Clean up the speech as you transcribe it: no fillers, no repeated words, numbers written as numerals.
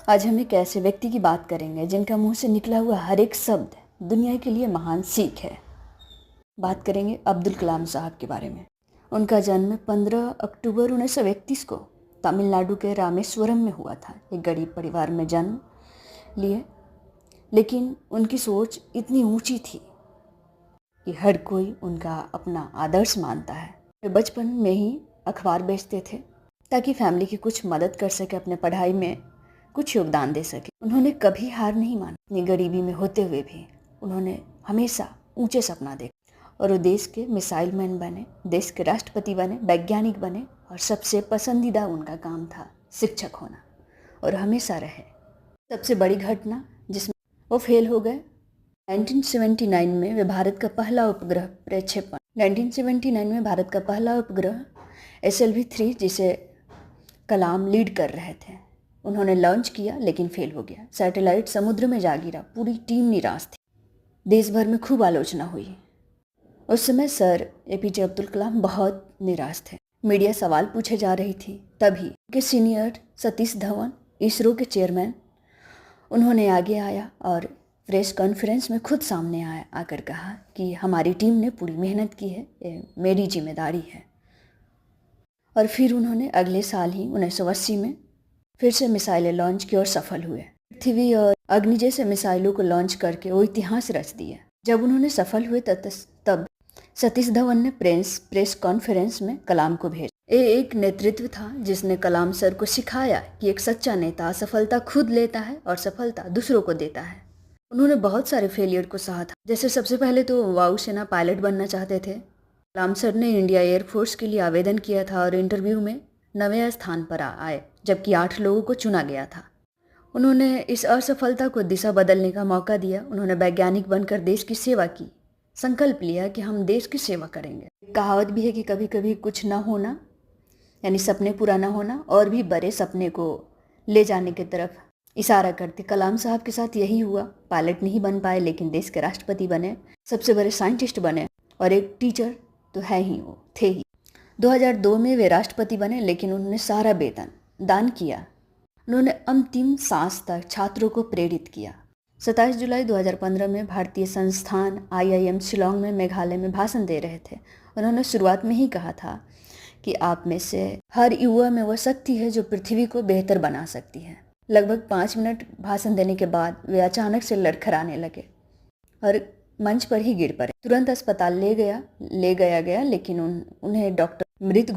आज हम एक ऐसे व्यक्ति की बात करेंगे जिनका मुंह से निकला हुआ हर एक शब्द दुनिया के लिए महान सीख है। बात करेंगे अब्दुल कलाम साहब के बारे में। उनका जन्म 15 अक्टूबर 1931 को तमिलनाडु के रामेश्वरम में हुआ था। एक गरीब परिवार में जन्म लिए, लेकिन उनकी सोच इतनी ऊंची थी कि हर कोई उनका अपना आदर्श मानता है। वे बचपन में ही अखबार बेचते थे ताकि फैमिली की कुछ मदद कर सके, अपने पढ़ाई में कुछ योगदान दे सके। उन्होंने कभी हार नहीं मानी। इतनी गरीबी में होते हुए भी उन्होंने हमेशा ऊंचे सपना देखा और वो देश के मिसाइल मैन बने, देश के राष्ट्रपति बने, वैज्ञानिक बने और सबसे पसंदीदा उनका काम था शिक्षक होना और हमेशा रहे। सबसे बड़ी घटना जिसमें वो फेल हो गए, 1979 में वे भारत का पहला उपग्रह प्रक्षेपण 1979 में भारत का पहला उपग्रह SLV-3 जिसे कलाम लीड कर रहे थे, उन्होंने लॉन्च किया लेकिन फेल हो गया। सैटेलाइट समुद्र में जा गिरा। पूरी टीम निराश थी। देश भर में खूब आलोचना हुई। उस समय सर APJ अब्दुल कलाम बहुत निराश थे। मीडिया सवाल पूछे जा रही थी। तभी के सीनियर सतीश धवन, इसरो के चेयरमैन, उन्होंने आगे आया और प्रेस कॉन्फ्रेंस में खुद सामने आकर कहा कि हमारी टीम ने पूरी मेहनत की है, ये मेरी जिम्मेदारी है। और फिर उन्होंने अगले साल ही 1980 में फिर से मिसाइलें लॉन्च की और सफल हुए। पृथ्वी और अग्नि जैसे मिसाइलों को लॉन्च करके वो इतिहास रच दिया। जब उन्होंने सफल हुए तब सतीश धवन ने प्रेस कॉन्फ्रेंस में कलाम को भेजा। ये एक नेतृत्व था जिसने कलाम सर को सिखाया कि एक सच्चा नेता सफलता खुद लेता है और सफलता दूसरों को देता है। उन्होंने बहुत सारे फेलियर को सहा था। जैसे सबसे पहले तो वायुसेना पायलट बनना चाहते थे। कलाम सर ने इंडिया एयरफोर्स के लिए आवेदन किया था और इंटरव्यू में 9वें स्थान पर आए, जबकि 8 लोगों को चुना गया था। उन्होंने इस असफलता को दिशा बदलने का मौका दिया। उन्होंने वैज्ञानिक बनकर देश की सेवा की, संकल्प लिया कि हम देश की सेवा करेंगे। कहावत भी है कि कभी कभी कुछ ना होना, यानी सपने पूरा ना होना, और भी बड़े सपने को ले जाने की तरफ इशारा करते। कलाम साहब के साथ यही हुआ। पायलट नहीं बन पाए लेकिन देश के राष्ट्रपति बने, सबसे बड़े साइंटिस्ट बने और एक टीचर तो है ही, वो थे ही। 2002 में वे राष्ट्रपति बने, लेकिन उन्होंने सारा वेतन दान किया। उन्होंने अंतिम सांस तक छात्रों को प्रेरित किया। 27 जुलाई 2015 में भारतीय संस्थान IIM शिलोंग में मेघालय में भाषण दे रहे थे। उन्होंने शुरुआत में ही कहा था कि आप में से हर युवा में वह शक्ति है जो पृथ्वी को बेहतर बना सकती है। लगभग 5 मिनट भाषण देने के बाद वे अचानक से लड़खड़ाने लगे और मंच पर ही गिर पड़े। तुरंत अस्पताल ले गया गया, लेकिन उन्हें डॉक्टर मृत